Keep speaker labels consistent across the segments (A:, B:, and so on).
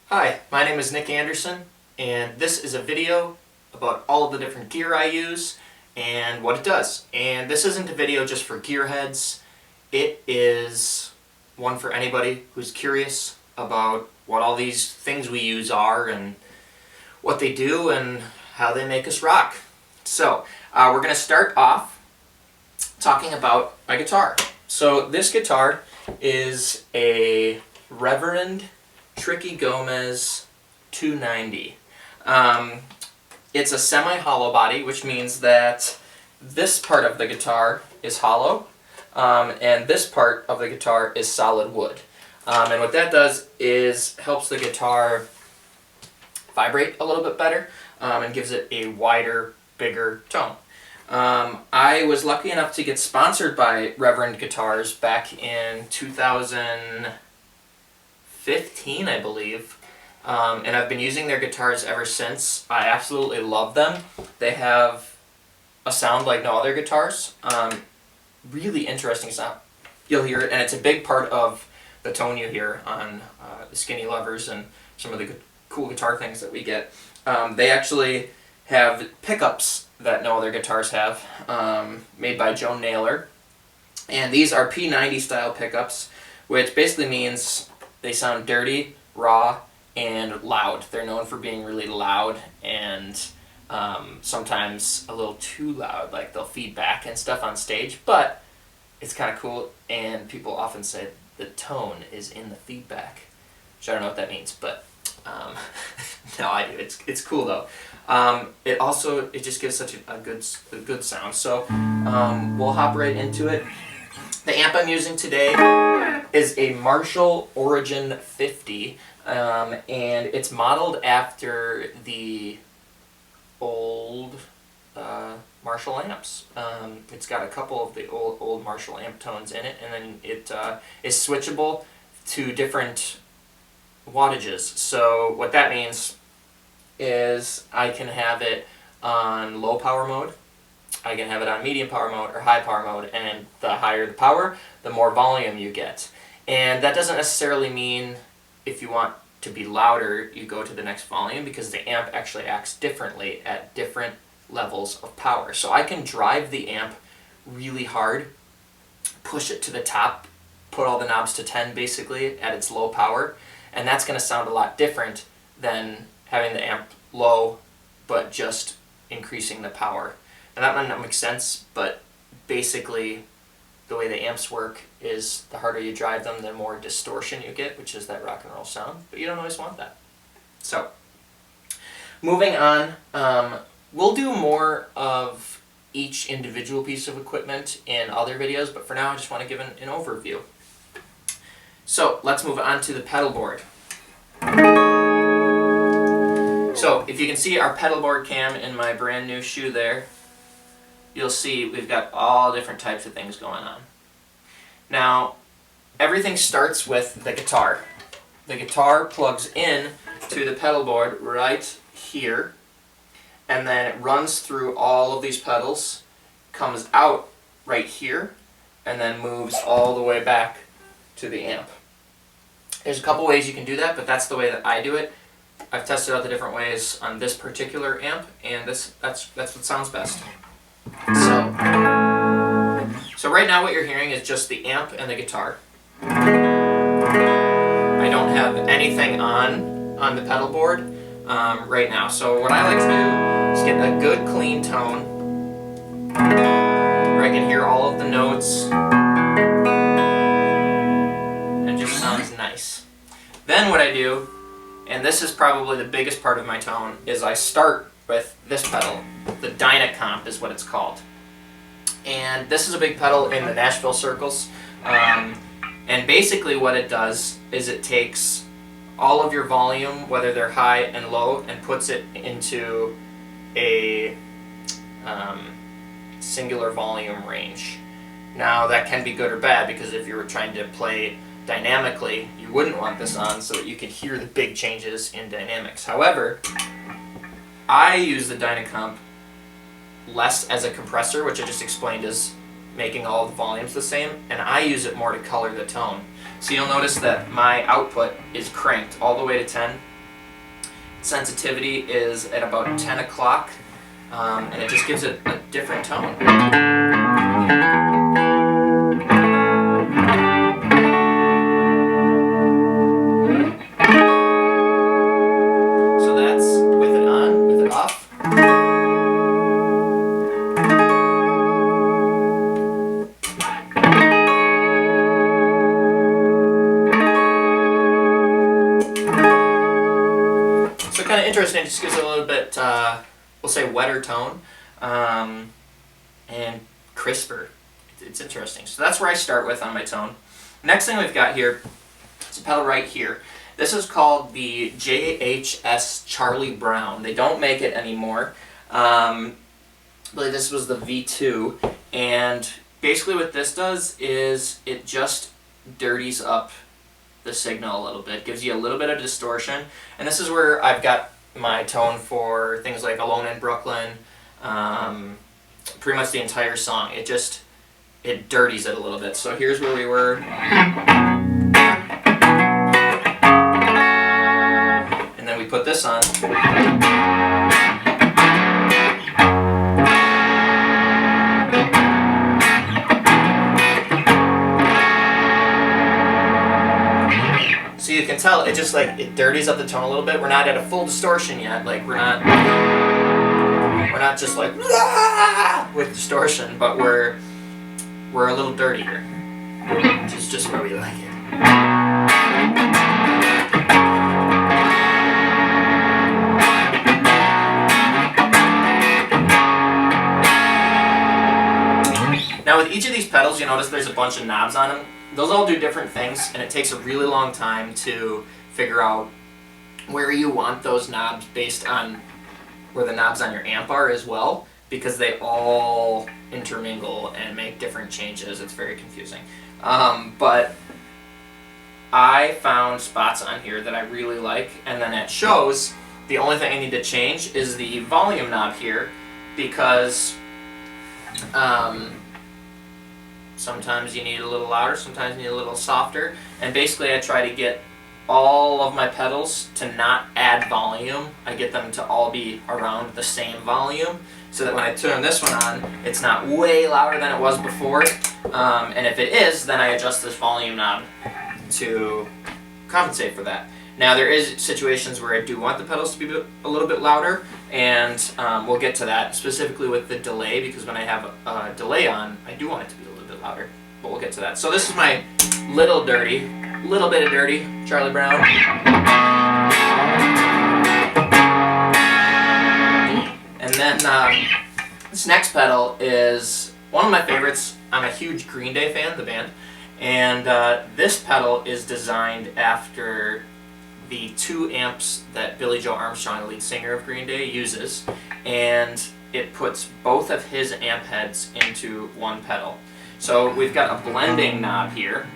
A: Hi, my name is Nick Anderson, and this is a video about all of the different gear I use and what it does. And this isn't a video just for gearheads. It is one for anybody who's curious about what all these things we use are and what they do and how they make us rock. So, we're going to start off talking about my guitar. So this guitar is a Reverend Tricky Gomez 290. It's a semi-hollow body, which means that this part of the guitar is hollow, and this part of the guitar is solid wood. And what that does is helps the guitar vibrate a little bit better, and gives it a wider, bigger tone. I was lucky enough to get sponsored by Reverend Guitars back in 2015, I believe, and I've been using their guitars ever since. I absolutely love them. They have a sound like no other guitars. Really interesting sound. You'll hear it, and it's a big part of the tone you hear on the Skinny Lovers and some of the cool guitar things that we get. They actually have pickups that no other guitars have, made by Joe Naylor. And these are P90 style pickups, which basically means they sound dirty, raw, and loud. They're known for being really loud and sometimes a little too loud, like they'll feed back and stuff on stage, but it's kind of cool, and people often say the tone is in the feedback, which I don't know what that means, but no, I do. It's cool though. It just gives such a good sound. So we'll hop right into it. The amp I'm using today is a Marshall Origin 50, and it's modeled after the old Marshall amps. It's got a couple of the old Marshall amp tones in it, and then it is switchable to different wattages. So what that means is I can have it on low power mode, I can have it on medium power mode or high power mode, and the higher the power, the more volume you get. And that doesn't necessarily mean if you want to be louder, you go to the next volume, because the amp actually acts differently at different levels of power. So I can drive the amp really hard, push it to the top, put all the knobs to 10 basically at its low power, and that's going to sound a lot different than having the amp low but just increasing the power. And that might not make sense, but basically the way the amps work is the harder you drive them, the more distortion you get, which is that rock and roll sound, but you don't always want that. So, moving on, we'll do more of each individual piece of equipment in other videos, but for now I just want to give an overview. So, let's move on to the pedal board. So, if you can see our pedal board cam in my brand new shoe there, you'll see we've got all different types of things going on. Now, everything starts with the guitar. The guitar plugs in to the pedal board right here, and then it runs through all of these pedals, comes out right here, and then moves all the way back to the amp. There's a couple ways you can do that, but that's the way that I do it. I've tested out the different ways on this particular amp, and that's what sounds best. So right now what you're hearing is just the amp and the guitar. I don't have anything on the pedal board right now. So what I like to do is get a good clean tone where I can hear all of the notes, and it just sounds nice. Then what I do, and this is probably the biggest part of my tone, is I start with this pedal. The Dyna comp is what it's called. And this is a big pedal in the Nashville circles. And basically what it does is it takes all of your volume, whether they're high and low, and puts it into a singular volume range. Now that can be good or bad, because if you were trying to play dynamically, you wouldn't want this on so that you could hear the big changes in dynamics. However, I use the Dynacomp less as a compressor, which I just explained is making all the volumes the same, and I use it more to color the tone. So you'll notice that my output is cranked all the way to 10, sensitivity is at about 10 o'clock, and it just gives it a different tone. So that's with it on, with it off. So kind of interesting, it just gives it a little bit, we'll say wetter tone, and crisper. It's interesting. So that's where I start with on my tone. Next thing we've got here is a pedal right here. This is called the JXS Charlie Brown. They don't make it anymore. I believe this was the V2, and basically what this does is it just dirties up the signal a little bit, gives you a little bit of distortion, and this is where I've got my tone for things like Alone in Brooklyn, pretty much the entire song. It dirties it a little bit. So here's where we were, and then we put this on. So you can tell it just like it dirties up the tone a little bit. We're not at a full distortion yet. Like we're not just like with distortion, but we're a little dirtier, which is just where we like it. Now with each of these pedals, you notice there's a bunch of knobs on them. Those all do different things, and it takes a really long time to figure out where you want those knobs based on where the knobs on your amp are as well, because they all intermingle and make different changes. It's very confusing. But I found spots on here that I really like, and then at shows, the only thing I need to change is the volume knob here, because sometimes you need a little louder, sometimes you need a little softer, and basically I try to get all of my pedals to not add volume. I get them to all be around the same volume, so that when I turn this one on, it's not way louder than it was before, and if it is, then I adjust this volume knob to compensate for that. Now there is situations where I do want the pedals to be a little bit louder, and we'll get to that, specifically with the delay, because when I have a delay on, I do want it to be a little bit louder, but we'll get to that. So this is my little bit of dirty Charlie Brown. And then this next pedal is one of my favorites. I'm a huge Green Day fan, the band, and this pedal is designed after the 2 amps that Billy Joe Armstrong, the lead singer of Green Day, uses, and it puts both of his amp heads into one pedal. So we've got a blending knob here,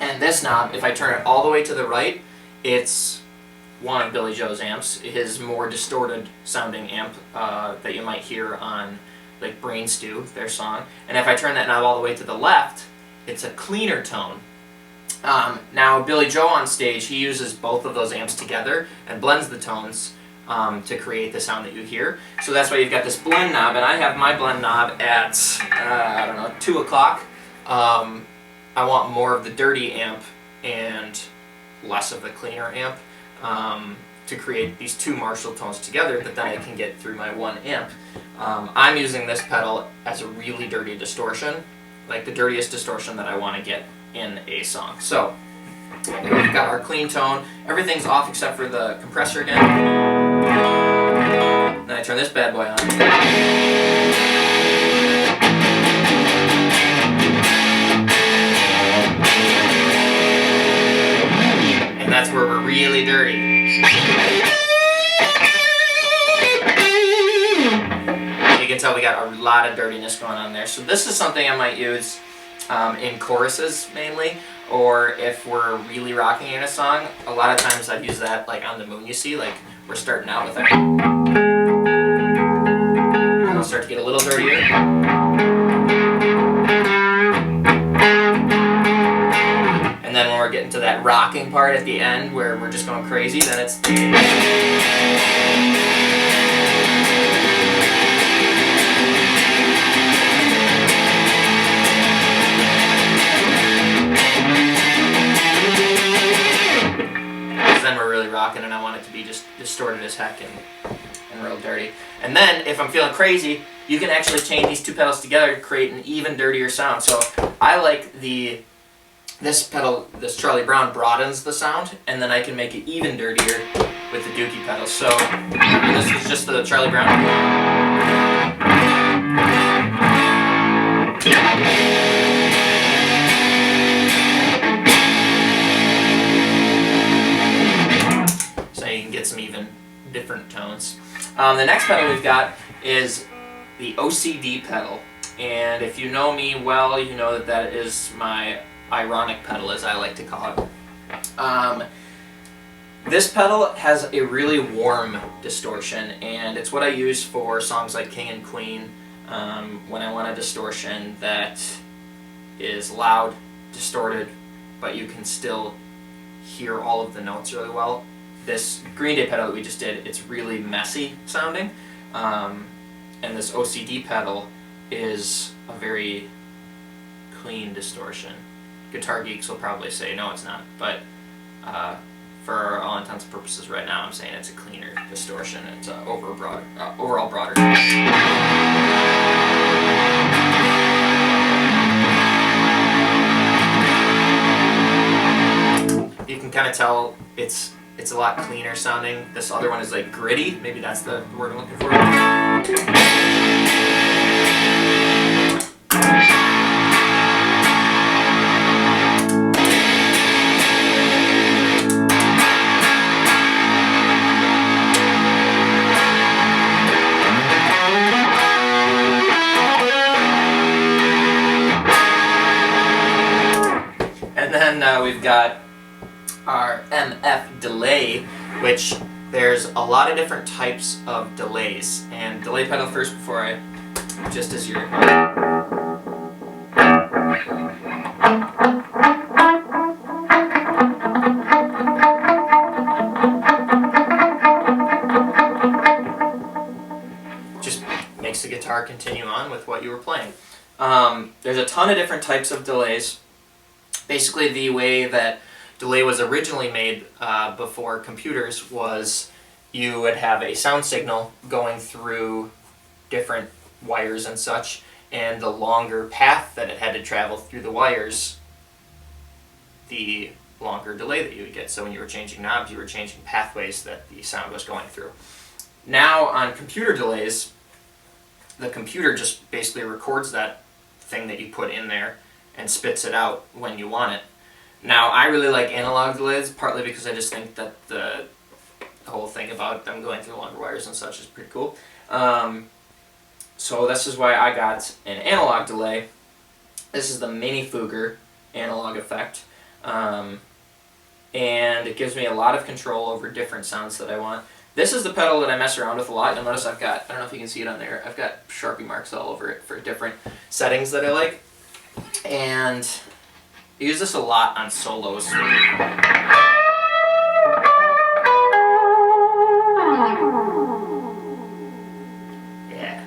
A: and this knob, if I turn it all the way to the right, it's one of Billy Joe's amps, his more distorted sounding amp that you might hear on like Brain Stew, their song. And if I turn that knob all the way to the left, it's a cleaner tone. Now Billy Joe on stage, he uses both of those amps together and blends the tones to create the sound that you hear. So that's why you've got this blend knob, and I have my blend knob at, I don't know, 2 o'clock. I want more of the dirty amp and less of the cleaner amp to create these 2 Marshall tones together that then I can get through my 1 amp. I'm using this pedal as a really dirty distortion, like the dirtiest distortion that I want to get in a song. So we've got our clean tone, everything's off except for the compressor again. Then I turn this bad boy on. And that's where we're really dirty. You can tell we got a lot of dirtiness going on there. So this is something I might use in choruses mainly, or if we're really rocking in a song. A lot of times I've used that like on the Moon, you see, like we're starting out with it. And it'll start to get a little dirtier. And then when we're getting to that rocking part at the end where we're just going crazy, then it's... then we're really rocking, and I want it to be just distorted as heck and real dirty. And then, if I'm feeling crazy, you can actually chain these two pedals together to create an even dirtier sound. So I like this pedal, this Charlie Brown broadens the sound, and then I can make it even dirtier with the Dookie pedal. So this is just the Charlie Brown. Some even different tones. The next pedal we've got is the OCD pedal, and if you know me well, you know that that is my ironic pedal, as I like to call it. This pedal has a really warm distortion, and it's what I use for songs like King and Queen, when I want a distortion that is loud, distorted, but you can still hear all of the notes really well. This Green Day pedal that we just did, it's really messy sounding, and this OCD pedal is a very clean distortion. Guitar geeks will probably say no, it's not, but for all intents and purposes right now, I'm saying it's a cleaner distortion. It's overall broader. You can kind of tell it's a lot cleaner sounding. This other one is like gritty. Maybe that's the word I'm looking for. And then we've got our MF delay, which there's a lot of different types of delays. And delay pedal first before I, just as you're... just makes the guitar continue on with what you were playing. There's a ton of different types of delays. Basically, the way that delay was originally made before computers was you would have a sound signal going through different wires and such, and the longer path that it had to travel through the wires, the longer delay that you would get. So when you were changing knobs, you were changing pathways that the sound was going through. Now on computer delays, the computer just basically records that thing that you put in there and spits it out when you want it. Now, I really like analog delays, partly because I just think that the whole thing about them going through longer wires and such is pretty cool. So this is why I got an analog delay. This is the Mini Fugger analog effect. And it gives me a lot of control over different sounds that I want. This is the pedal that I mess around with a lot. You'll notice I've got, I don't know if you can see it on there, I've got Sharpie marks all over it for different settings that I like. And I use this a lot on solos. Yeah.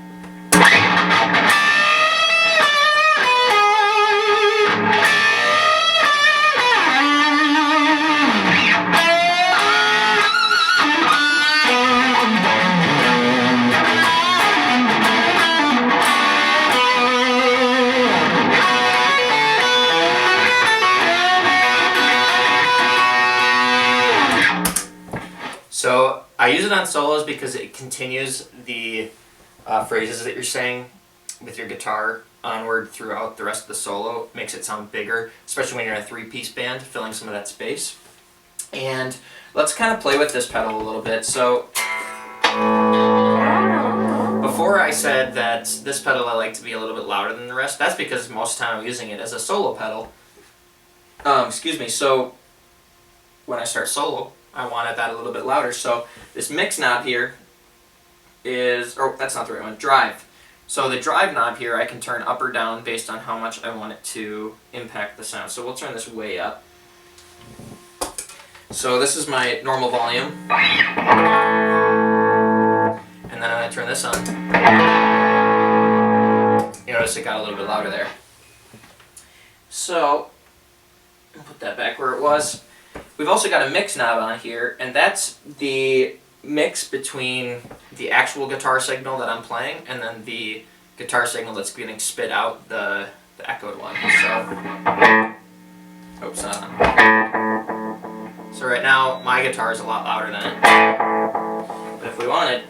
A: So I use it on solos because it continues the phrases that you're saying with your guitar onward throughout the rest of the solo. It makes it sound bigger, especially when you're in a three-piece band, filling some of that space. And let's kind of play with this pedal a little bit. So before I said that this pedal I like to be a little bit louder than the rest, that's because most of the time I'm using it as a solo pedal. So when I start solo, I wanted that a little bit louder. So this mix knob here is, oh, that's not the right one, drive. So the drive knob here I can turn up or down based on how much I want it to impact the sound. So we'll turn this way up. So this is my normal volume. And then I turn this on. You notice it got a little bit louder there. So, I'll put that back where it was. We've also got a mix knob on here, and that's the mix between the actual guitar signal that I'm playing and then the guitar signal that's getting spit out, the echoed one. So, oops, not on. So right now, my guitar is a lot louder than it. But if we wanted,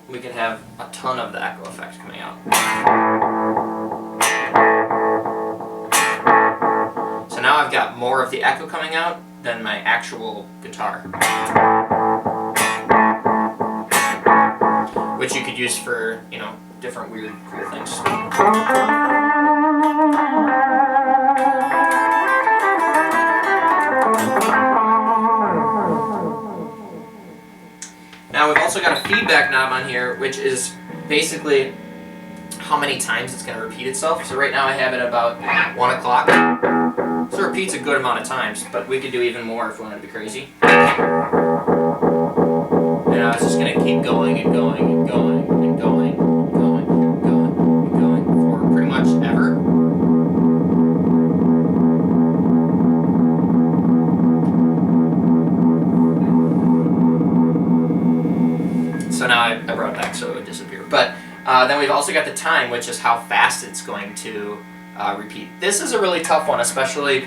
A: we could have a ton of the echo effect coming out. So now I've got more of the echo coming out than my actual guitar. Which you could use for, you know, different weird, cool things. Now we've also got a feedback knob on here, which is basically how many times it's going to repeat itself. So right now I have it about 1 o'clock. So it repeats a good amount of times, but we could do even more if we wanted to be crazy. And now it's just going to keep going and going and going and going and going and going and going for pretty much ever. So now I brought it back so it would disappear. But then we've also got the time, which is how fast it's going to repeat. This is a really tough one, especially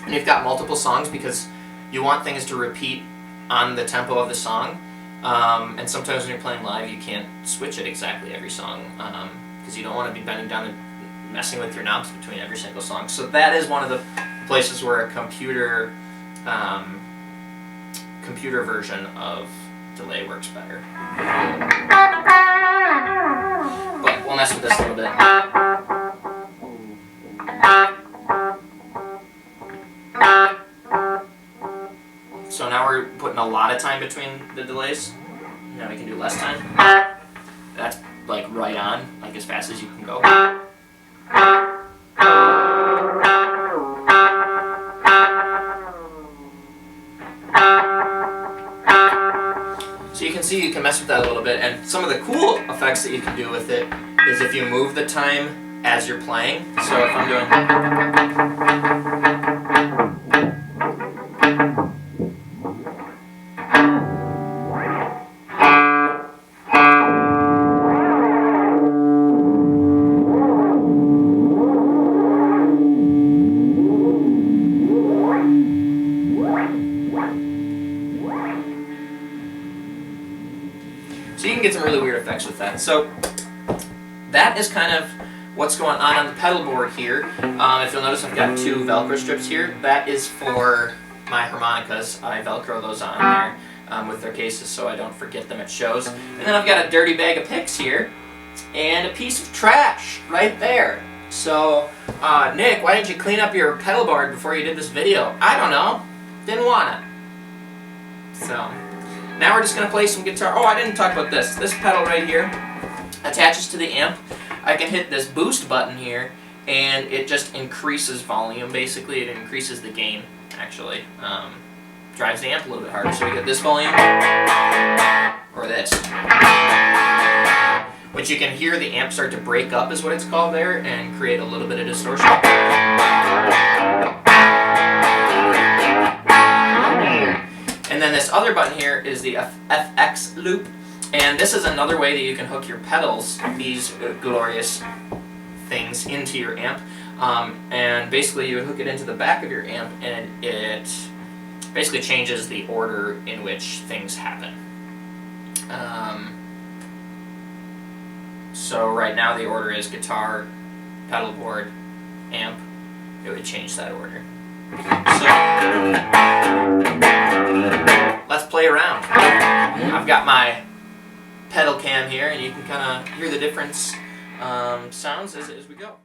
A: when you've got multiple songs, because you want things to repeat on the tempo of the song. And sometimes when you're playing live, you can't switch it exactly every song, because you don't want to be bending down and messing with your knobs between every single song. So that is one of the places where a computer version of delay works better. But we'll mess with this a little bit. So now we're putting a lot of time between the delays. Now we can do less time. That's like right on, like as fast as you can go. So you can see you can mess with that a little bit, and some of the cool effects that you can do with it is if you move the time as you're playing. So if I'm doing... So you can get some really weird effects with that. So that is kind of what's going on the pedal board here. If you'll notice, I've got 2 Velcro strips here. That is for my harmonicas. I Velcro those on there with their cases so I don't forget them at shows. And then I've got a dirty bag of picks here and a piece of trash right there. So, Nick, why didn't you clean up your pedal board before you did this video? I don't know. Didn't want it. So... now we're just going to play some guitar. Oh, I didn't talk about this. This pedal right here attaches to the amp. I can hit this boost button here, and it just increases volume, basically. It increases the gain, actually. Drives the amp a little bit harder. So we get this volume, or this. Which you can hear the amp start to break up, is what it's called there, and create a little bit of distortion. And then this other button here is the FX loop, and this is another way that you can hook your pedals, these glorious things, into your amp. And basically you would hook it into the back of your amp, and it basically changes the order in which things happen. So right now the order is guitar, pedal board, amp. It would change that order. So, let's play around. I've got my pedal cam here, and you can kind of hear the different sounds as we go.